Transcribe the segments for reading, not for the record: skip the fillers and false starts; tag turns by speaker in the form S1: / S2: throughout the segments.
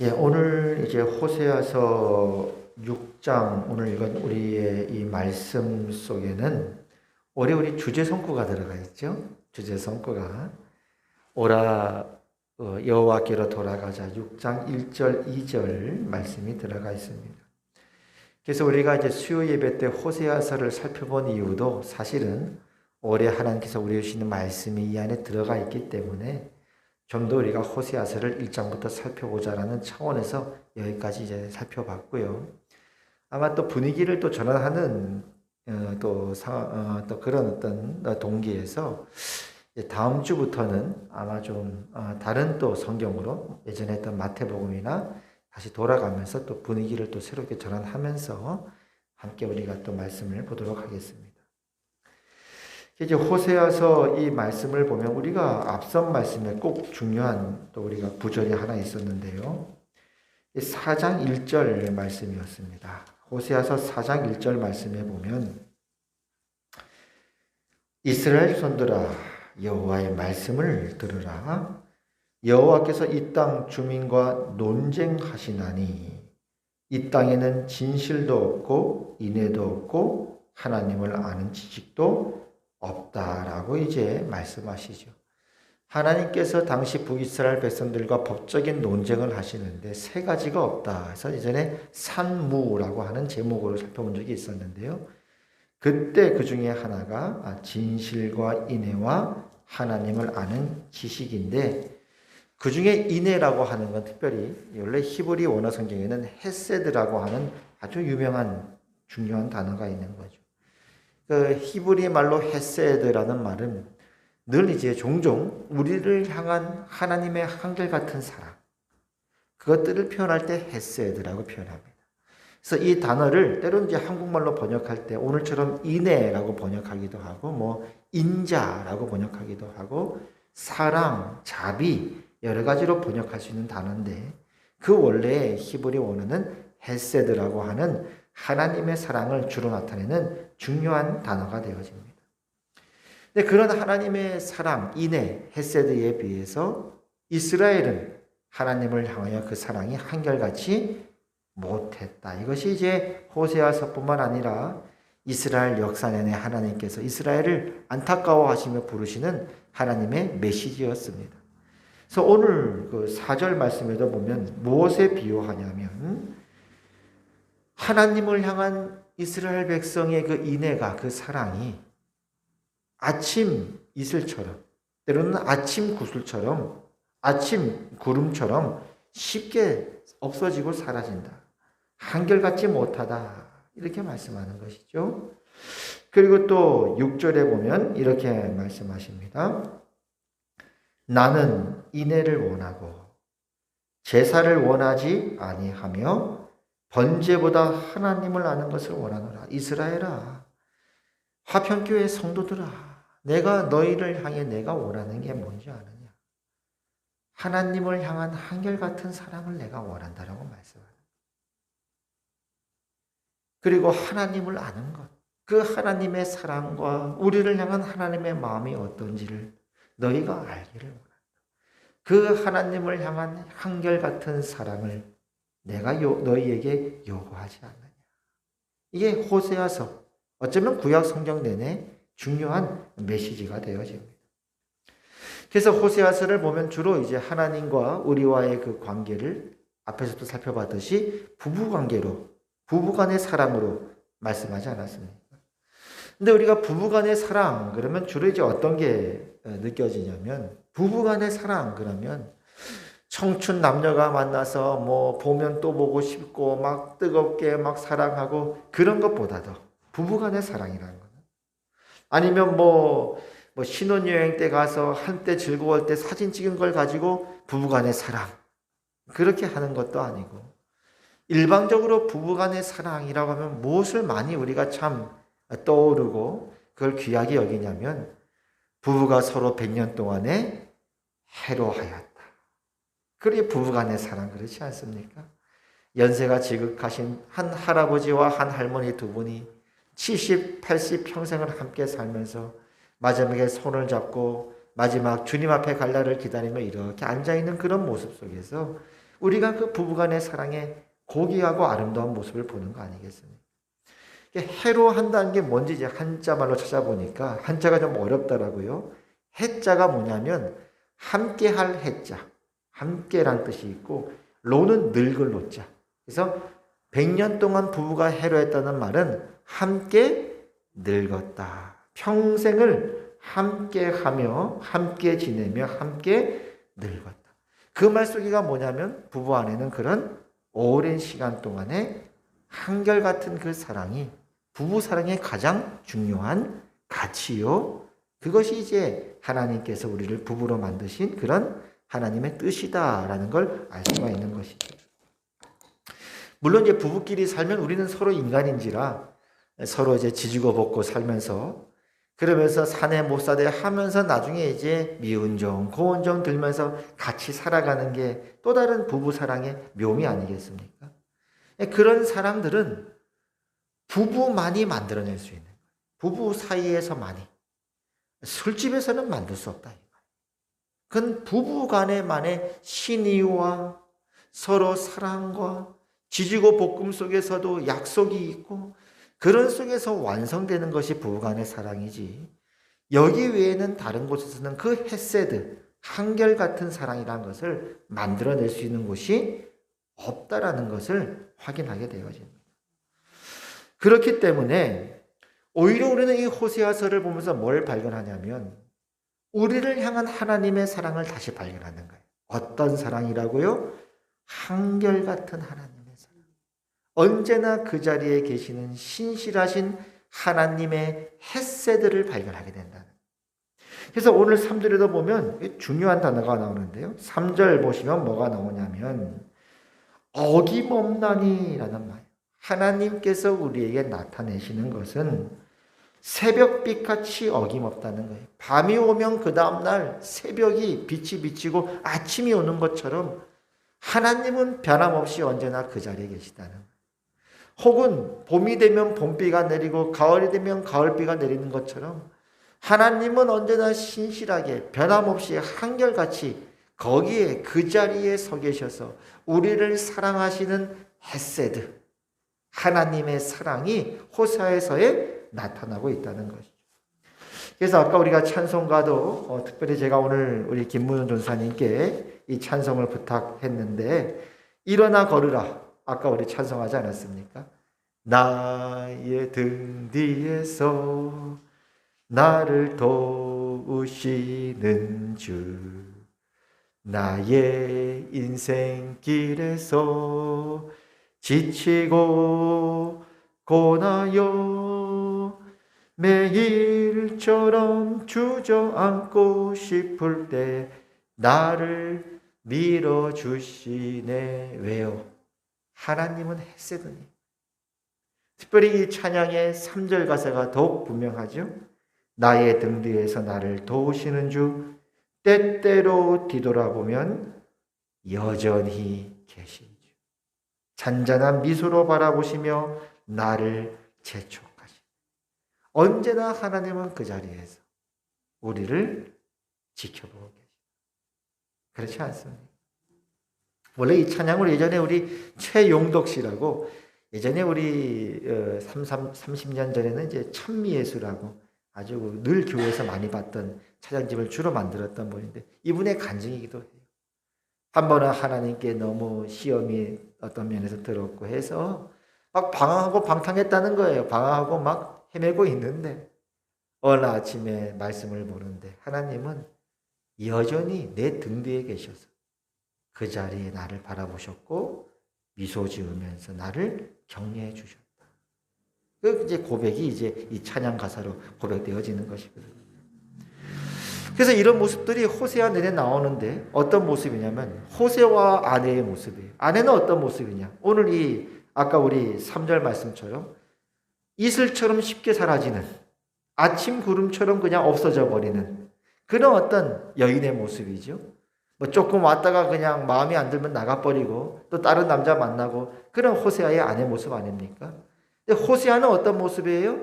S1: 오늘 이제 호세아서 6장 오늘 읽은 우리의 이 말씀 속에는 올해 우리 주제 성구가 들어가 있죠. 주제 성구가 오라 여호와께로 돌아가자 6장 1절 2절 말씀이 들어가 있습니다. 그래서 우리가 이제 수요 예배 때 호세아서를 살펴본 이유도 사실은 올해 하나님께서 우리에게 주시는 말씀이 이 안에 들어가 있기 때문에 좀 더 우리가 호세아서를 1장부터 살펴보자라는 차원에서 여기까지 이제 살펴봤고요. 아마 또 분위기를 또 전환하는 또 그런 어떤 동기에서 다음 주부터는 아마 좀 다른 또 성경으로 예전에 했던 마태복음이나 다시 돌아가면서 또 분위기를 또 새롭게 전환하면서 함께 우리가 또 말씀을 보도록 하겠습니다. 이제 호세아서 이 말씀을 보면 우리가 앞선 말씀에 꼭 중요한 또 우리가 구절이 하나 있었는데요. 4장 1절 말씀이었습니다. 호세아서 4장 1절 말씀에 보면 이스라엘 손들아 여호와의 말씀을 들으라. 여호와께서 이 땅 주민과 논쟁하시나니 이 땅에는 진실도 없고 인애도 없고 하나님을 아는 지식도 없다라고 이제 말씀하시죠. 하나님께서 당시 북이스라엘 백성들과 법적인 논쟁을 하시는데 세 가지가 없다. 그래서 예전에 산무라고 하는 제목으로 살펴본 적이 있었는데요. 그때 그 중에 하나가 진실과 인애와 하나님을 아는 지식인데 그 중에 인애라고 하는 건 특별히 원래 히브리 원어 성경에는 헤세드라고 하는 아주 유명한 중요한 단어가 있는 거죠. 그 히브리 말로 헤세드라는 말은 늘 이제 종종 우리를 향한 하나님의 한결같은 사랑, 그것들을 표현할 때 헤세드라고 표현합니다. 그래서 이 단어를 때로는 이제 한국말로 번역할 때 오늘처럼 인애라고 번역하기도 하고 뭐 인자라고 번역하기도 하고 사랑, 자비 여러 가지로 번역할 수 있는 단어인데 그 원래의 히브리 원어는 헤세드라고 하는 하나님의 사랑을 주로 나타내는 중요한 단어가 되어집니다. 근데 그런 하나님의 사랑, 인애, 헤세드에 비해서 이스라엘은 하나님을 향하여 그 사랑이 한결같이 못했다. 이것이 이제 호세아서뿐만 아니라 이스라엘 역사 내내 하나님께서 이스라엘을 안타까워하시며 부르시는 하나님의 메시지였습니다. 그래서 오늘 그 4절 말씀에도 보면 무엇에 비유하냐면 하나님을 향한 이스라엘 백성의 그 인애가 그 사랑이 아침 이슬처럼 때로는 아침 구슬처럼 아침 구름처럼 쉽게 없어지고 사라진다. 한결같지 못하다. 이렇게 말씀하는 것이죠. 그리고 또 6절에 보면 이렇게 말씀하십니다. 나는 인애를 원하고 제사를 원하지 아니하며 번제보다 하나님을 아는 것을 원하노라. 이스라엘아, 화평교회 성도들아, 내가 너희를 향해 내가 원하는 게 뭔지 아느냐? 하나님을 향한 한결같은 사랑을 내가 원한다라고 말씀합니다. 그리고 하나님을 아는 것, 그 하나님의 사랑과 우리를 향한 하나님의 마음이 어떤지를 너희가 알기를 원한다. 그 하나님을 향한 한결같은 사랑을 내가 너희에게 요구하지 않느냐. 이게 호세아서 어쩌면 구약 성경 내내 중요한 메시지가 되어집니다. 그래서 호세아서를 보면 주로 이제 하나님과 우리와의 그 관계를 앞에서도 살펴봤듯이 부부관계로 부부간의 사랑으로 말씀하지 않았습니까? 근데 우리가 부부간의 사랑 그러면 주로 이제 어떤 게 느껴지냐면 부부간의 사랑 그러면 청춘 남녀가 만나서 뭐 보면 또 보고 싶고 막 뜨겁게 막 사랑하고 그런 것보다도 부부간의 사랑이라는 거는 아니면 뭐 신혼여행 때 가서 한때 즐거울 때 사진 찍은 걸 가지고 부부간의 사랑 그렇게 하는 것도 아니고 일방적으로 부부간의 사랑이라고 하면 무엇을 많이 우리가 참 떠오르고 그걸 귀하게 여기냐면 부부가 서로 100년 동안에 해로하였다. 그게 부부간의 사랑 그렇지 않습니까? 연세가 지극하신 한 할아버지와 한 할머니 두 분이 70, 80 평생을 함께 살면서 마지막에 손을 잡고 마지막 주님 앞에 갈 날을 기다리며 이렇게 앉아있는 그런 모습 속에서 우리가 그 부부간의 사랑의 고귀하고 아름다운 모습을 보는 거 아니겠습니까? 해로 한다는 게 뭔지 이제 한자말로 찾아보니까 한자가 좀 어렵더라고요. 해자가 뭐냐면 함께할 해자, 함께란 뜻이 있고 로는 늙을 노자. 그래서 100년 동안 부부가 해로했다는 말은 함께 늙었다. 평생을 함께하며 함께 지내며 함께 늙었다. 그 말 속에가 뭐냐면 부부 안에는 그런 오랜 시간 동안에 한결같은 그 사랑이 부부 사랑의 가장 중요한 가치요. 그것이 이제 하나님께서 우리를 부부로 만드신 그런 하나님의 뜻이다라는 걸 알 수가 있는 것이죠. 물론 이제 부부끼리 살면 우리는 서로 인간인지라 서로 이제 지지고 볶고 살면서 그러면서 사내 못 사대 하면서 나중에 이제 미운 정, 고운 정 들면서 같이 살아가는 게 또 다른 부부 사랑의 묘미 아니겠습니까? 그런 사랑들은 부부만이 만들어낼 수 있는 거예요. 부부 사이에서만이. 술집에서는 만들 수 없다. 그건 부부 간에만의 신의와 서로 사랑과 지지고 볶음 속에서도 약속이 있고 그런 속에서 완성되는 것이 부부 간의 사랑이지. 여기 외에는 다른 곳에서는 그 헤세드, 한결같은 사랑이라는 것을 만들어낼 수 있는 곳이 없다라는 것을 확인하게 되어집니다. 그렇기 때문에 오히려 우리는 이 호세아서를 보면서 뭘 발견하냐면 우리를 향한 하나님의 사랑을 다시 발견하는 거예요. 어떤 사랑이라고요? 한결같은 하나님의 사랑. 언제나 그 자리에 계시는 신실하신 하나님의 헤세드를 발견하게 된다는 거예요. 그래서 오늘 3절에도 보면 중요한 단어가 나오는데요. 3절 보시면 뭐가 나오냐면 어김없나니라는 말. 하나님께서 우리에게 나타내시는 것은 새벽빛같이 어김없다는 거예요. 밤이 오면 그 다음날 새벽이 빛이 비치고 아침이 오는 것처럼 하나님은 변함없이 언제나 그 자리에 계시다는 거예요. 혹은 봄이 되면 봄비가 내리고 가을이 되면 가을비가 내리는 것처럼 하나님은 언제나 신실하게 변함없이 한결같이 거기에 그 자리에 서 계셔서 우리를 사랑하시는 헤세드, 하나님의 사랑이 호세아서에 나타나고 있다는 것이죠. 그래서 아까 우리가 찬송가도 특별히 제가 오늘 우리 김문훈 전사님께 이 찬송을 부탁했는데 일어나 걸으라. 아까 우리 찬송하지 않았습니까? 나의 등 뒤에서 나를 도우시는 주 나의 인생길에서 지치고 고나여 매일처럼 주저앉고 싶을 때 나를 밀어주시네. 왜요? 하나님은 헤세드니. 특별히 이 찬양의 3절 가사가 더욱 분명하죠. 나의 등 뒤에서 나를 도우시는 주 때때로 뒤돌아보면 여전히 계신 주 잔잔한 미소로 바라보시며 나를 재촉하시. 언제나 하나님은 그 자리에서 우리를 지켜보고 계십니다. 그렇지 않습니까? 원래 이 찬양을 예전에 우리 최용덕 씨라고 예전에 우리 30년 전에는 이제 찬미예수라고 아주 늘 교회에서 많이 봤던 찬양집을 주로 만들었던 분인데 이분의 간증이기도 해요. 한 번은 하나님께 너무 시험이 어떤 면에서 들었고 해서 막 방황하고 방탕했다는 거예요. 방황하고 막 헤매고 있는데 어느 아침에 말씀을 보는데 하나님은 여전히 내 등 뒤에 계셔서 그 자리에 나를 바라보셨고 미소 지으면서 나를 격려해 주셨다. 그 이제 고백이 이제 이 찬양 가사로 고백되어지는 것이거든요. 그래서 이런 모습들이 호세아 내내 나오는데 어떤 모습이냐면 호세와 아내의 모습이에요. 아내는 어떤 모습이냐? 오늘 이 아까 우리 3절 말씀처럼 이슬처럼 쉽게 사라지는 아침 구름처럼 그냥 없어져 버리는 그런 어떤 여인의 모습이죠. 뭐 조금 왔다가 그냥 마음에 안 들면 나가버리고 또 다른 남자 만나고 그런 호세아의 아내 모습 아닙니까? 근데 호세아는 어떤 모습이에요?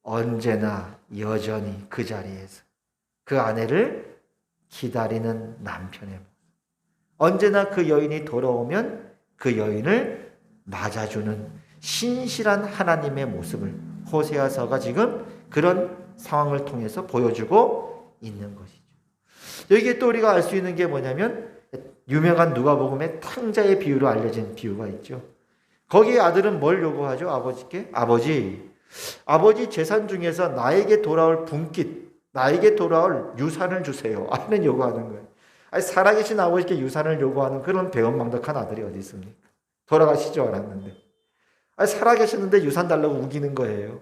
S1: 언제나 여전히 그 자리에서 그 아내를 기다리는 남편의 모습. 언제나 그 여인이 돌아오면 그 여인을 맞아주는 신실한 하나님의 모습을 호세아서가 지금 그런 상황을 통해서 보여주고 있는 것이죠. 여기에 또 우리가 알 수 있는 게 뭐냐면 유명한 누가복음의 탕자의 비유로 알려진 비유가 있죠. 거기에 아들은 뭘 요구하죠? 아버지께? 아버지 재산 중에서 나에게 돌아올 분깃, 나에게 돌아올 유산을 주세요. 아는 요구하는 거예요. 아니, 살아계신 아버지께 유산을 요구하는 그런 배은망덕한 아들이 어디 있습니까? 돌아가시지 않았는데. 아니, 살아계셨는데 유산 달라고 우기는 거예요.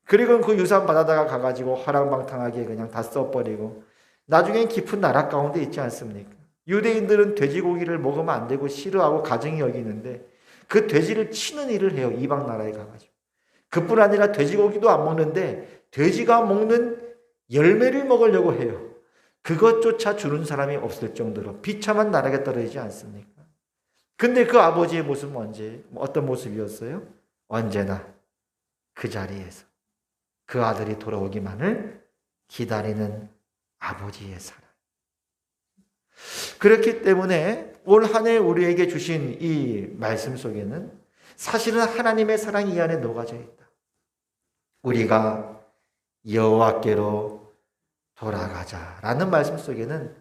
S1: 그리고 그 유산 받아다가 가가지고 허랑방탕하게 그냥 다 써버리고 나중엔 깊은 나락 가운데 있지 않습니까? 유대인들은 돼지고기를 먹으면 안 되고 싫어하고 가증히 여기는데 그 돼지를 치는 일을 해요. 이방 나라에 가가지고. 그뿐 아니라 돼지고기도 안 먹는데 돼지가 먹는 열매를 먹으려고 해요. 그것조차 주는 사람이 없을 정도로 비참한 나락에 떨어지지 않습니까? 근데 그 아버지의 모습은 어떤 모습이었어요? 언제나 그 자리에서 그 아들이 돌아오기만을 기다리는 아버지의 사랑. 그렇기 때문에 올 한 해 우리에게 주신 이 말씀 속에는 사실은 하나님의 사랑이 이 안에 녹아져 있다. 우리가 여호와께로 돌아가자라는 말씀 속에는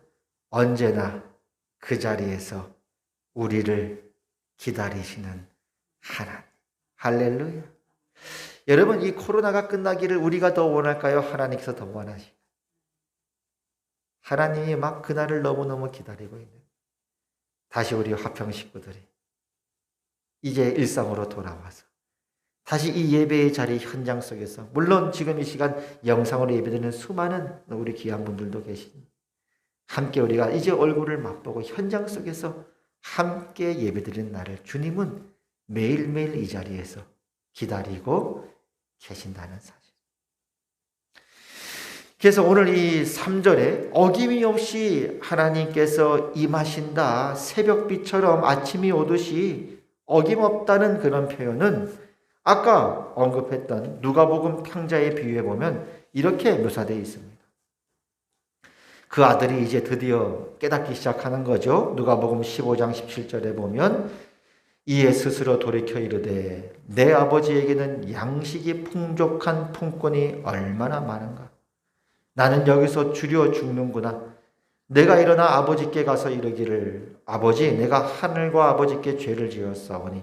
S1: 언제나 그 자리에서 우리를 기다리시는 하나님. 할렐루야. 여러분, 이 코로나가 끝나기를 우리가 더 원할까요? 하나님께서 더 원하시나요? 하나님이 막 그날을 너무너무 기다리고 있는 다시 우리 화평 식구들이 이제 일상으로 돌아와서 다시 이 예배의 자리 현장 속에서 물론 지금 이 시간 영상으로 예배드리는 수많은 우리 귀한 분들도 계시니 함께 우리가 이제 얼굴을 맛보고 현장 속에서 함께 예배드리는 날을 주님은 매일매일 이 자리에서 기다리고 계신다는 사실. 그래서 오늘 이 3절에 어김없이 하나님께서 임하신다, 새벽비처럼 아침이 오듯이 어김없다는 그런 표현은 아까 언급했던 누가복음 탕자의 비유에 보면 이렇게 묘사되어 있습니다. 그 아들이 이제 드디어 깨닫기 시작하는 거죠. 누가복음 15장 17절에 보면 이에 스스로 돌이켜 이르되 내 아버지에게는 양식이 풍족한 품꾼이 얼마나 많은가. 나는 여기서 주려 죽는구나. 내가 일어나 아버지께 가서 이르기를 아버지 내가 하늘과 아버지께 죄를 지었사오니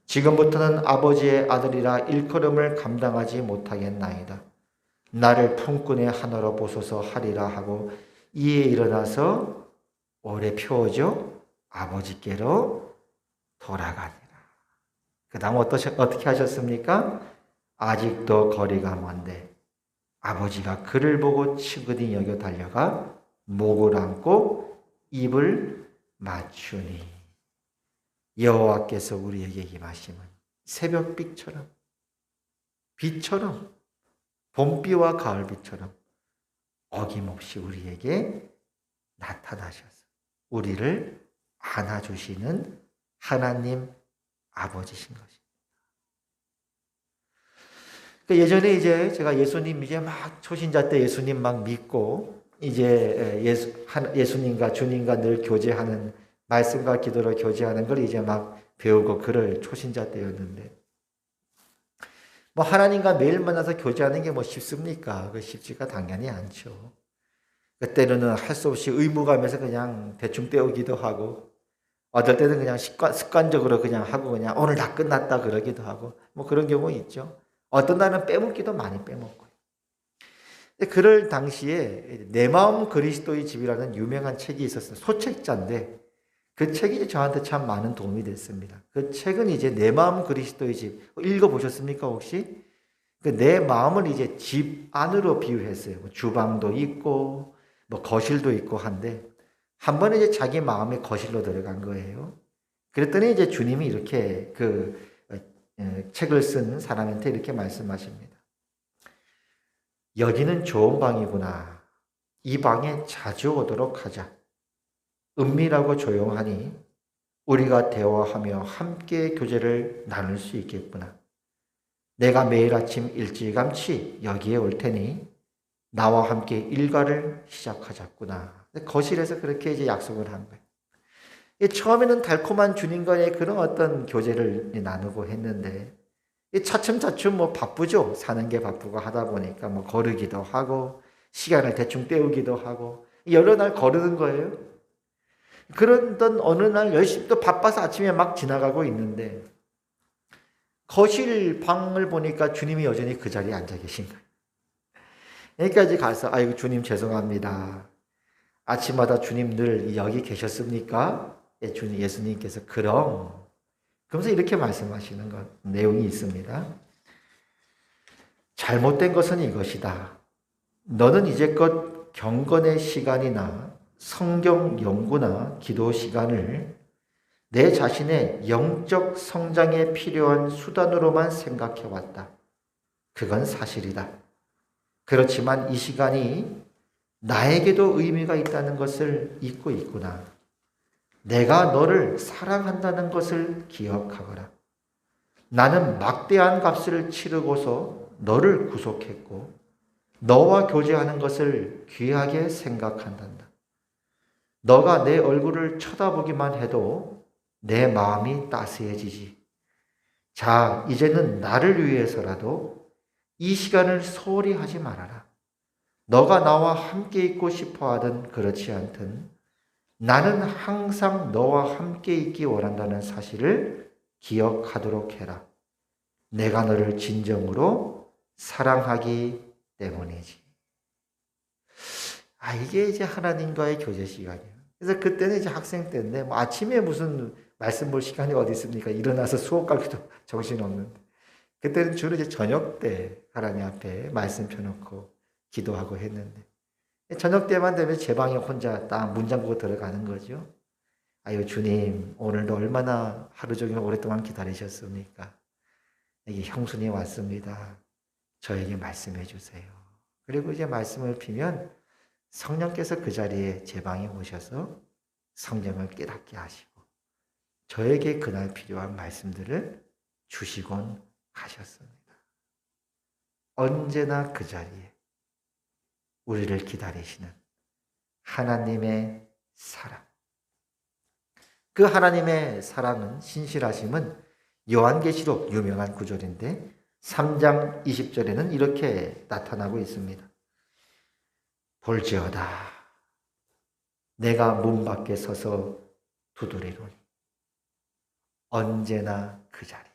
S1: 지금부터는 아버지의 아들이라 일컬음을 감당하지 못하겠나이다. 나를 품꾼의 하나로 보소서 하리라 하고 이에 일어나서 오래 피워져 아버지께로 돌아가니라. 그 다음 어떻게 하셨습니까? 아직도 거리가 먼데 아버지가 그를 보고 치근히 여겨 달려가 목을 안고 입을 맞추니 여호와께서 우리에게 임하심은 새벽빛처럼 빛처럼 봄비와 가을비처럼 어김없이 우리에게 나타나셔서 우리를 안아주시는 하나님 아버지신 것입니다. 예전에 이제 제가 예수님 이제 막 초신자 때 예수님 막 믿고 이제 예수님과 주님과 늘 교제하는 말씀과 기도로 교제하는 걸 이제 막 배우고 그럴 초신자 때였는데 뭐 하나님과 매일 만나서 교제하는 게 뭐 쉽습니까? 그 쉽지가 당연히 않죠. 그때는 할 수 없이 의무감에서 그냥 대충 때우기도 하고 어떨 때는 그냥 습관적으로 그냥 하고 그냥 오늘 다 끝났다 그러기도 하고 뭐 그런 경우 있죠. 어떤 날은 빼먹기도 많이 빼먹고요. 그럴 당시에 내 마음 그리스도의 집이라는 유명한 책이 있었어요. 소책자인데 그 책이 저한테 참 많은 도움이 됐습니다. 그 책은 이제 내 마음 그리스도의 집 읽어보셨습니까 혹시? 내 마음을 이제 집 안으로 비유했어요. 뭐 주방도 있고 뭐 거실도 있고 한데 한 번에 이제 자기 마음의 거실로 들어간 거예요. 그랬더니 이제 주님이 이렇게 그 책을 쓴 사람한테 이렇게 말씀하십니다. 여기는 좋은 방이구나. 이 방에 자주 오도록 하자. 은밀하고 조용하니 우리가 대화하며 함께 교제를 나눌 수 있겠구나. 내가 매일 아침 일찌감치 여기에 올 테니 나와 함께 일과를 시작하자꾸나. 거실에서 그렇게 이제 약속을 한 거예요. 처음에는 달콤한 주님과의 그런 어떤 교제를 나누고 했는데 차츰차츰 뭐 바쁘죠. 사는 게 바쁘고 하다 보니까 뭐 거르기도 하고 시간을 대충 때우기도 하고 여러 날 거르는 거예요. 그러던 어느 날 열심히 또 바빠서 아침에 막 지나가고 있는데 거실 방을 보니까 주님이 여전히 그 자리에 앉아 계신 거예요. 여기까지 가서 아이고 주님 죄송합니다. 아침마다 주님 늘 여기 계셨습니까? 예, 주님 예수님께서 그럼 그러면서 이렇게 말씀하시는 것 내용이 있습니다. 잘못된 것은 이것이다. 너는 이제껏 경건의 시간이나 성경 연구나 기도 시간을 내 자신의 영적 성장에 필요한 수단으로만 생각해 왔다. 그건 사실이다. 그렇지만 이 시간이 나에게도 의미가 있다는 것을 잊고 있구나. 내가 너를 사랑한다는 것을 기억하거라. 나는 막대한 값을 치르고서 너를 구속했고 너와 교제하는 것을 귀하게 생각한단다. 너가 내 얼굴을 쳐다보기만 해도 내 마음이 따스해지지. 자, 이제는 나를 위해서라도 이 시간을 소홀히 하지 말아라. 너가 나와 함께 있고 싶어 하든 그렇지 않든 나는 항상 너와 함께 있기 원한다는 사실을 기억하도록 해라. 내가 너를 진정으로 사랑하기 때문이지. 이게 이제 하나님과의 교제 시간이에요. 그래서 그때는 이제 학생 때인데 뭐 아침에 무슨 말씀 볼 시간이 어디 있습니까? 일어나서 수업 가기도 정신없는데. 그때는 주로 이제 저녁 때 하나님 앞에 말씀 펴놓고 기도하고 했는데 저녁 때만 되면 제 방에 혼자 딱 문 잠그고 들어가는 거죠. 아유 주님 오늘도 얼마나 하루 종일 오랫동안 기다리셨습니까? 여기 형수님 왔습니다. 저에게 말씀해 주세요. 그리고 이제 말씀을 피면 성령께서 그 자리에 제 방에 오셔서 성령을 깨닫게 하시고 저에게 그날 필요한 말씀들을 주시곤 하셨습니다. 언제나 그 자리에 우리를 기다리시는 하나님의 사랑. 그 하나님의 사랑은 신실하심은 요한계시록 유명한 구절인데 3장 20절에는 이렇게 나타나고 있습니다. 볼지어다 내가 문 밖에 서서 두드리노니 언제나 그 자리에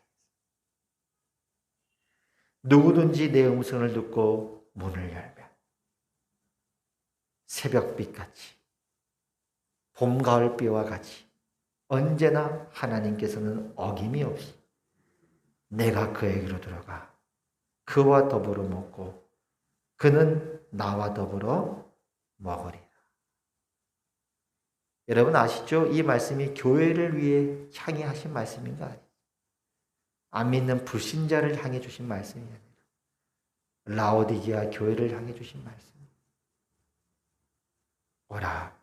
S1: 누구든지 내 음성을 듣고 문을 열면 새벽빛같이 봄 가을비와 같이 언제나 하나님께서는 어김이 없이 내가 그에게로 들어가 그와 더불어 먹고 그는 나와 더불어 먹으리라. 여러분 아시죠? 이 말씀이 교회를 위해 향해 하신 말씀인가 아니에요? 안 믿는 불신자를 향해 주신 말씀이 아니라 라오디게아 교회를 향해 주신 말씀. 오라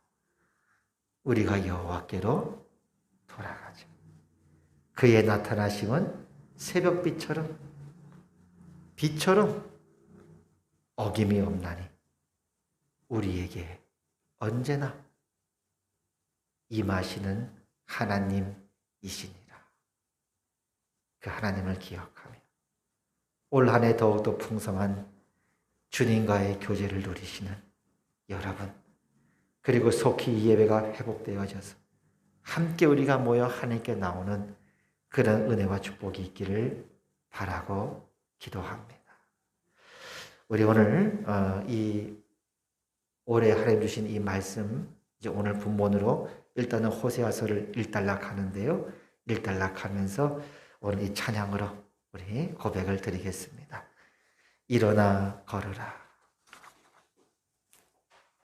S1: 우리가 여호와께로 돌아가자. 그의 나타나심은 새벽빛처럼 빛처럼 어김이 없나니 우리에게 언제나 임하시는 하나님이시니라. 그 하나님을 기억하며 올 한 해 더욱더 풍성한 주님과의 교제를 누리시는 여러분, 그리고 속히 이 예배가 회복되어져서 함께 우리가 모여 하나님께 나오는 그런 은혜와 축복이 있기를 바라고 기도합니다. 우리 오늘 이 올해 하나님 주신 이 말씀 이제 오늘 본문으로 일단은 호세아서를 일단락하는데요. 일단락하면서 오늘 이 찬양으로 우리 고백을 드리겠습니다. 일어나 걸으라.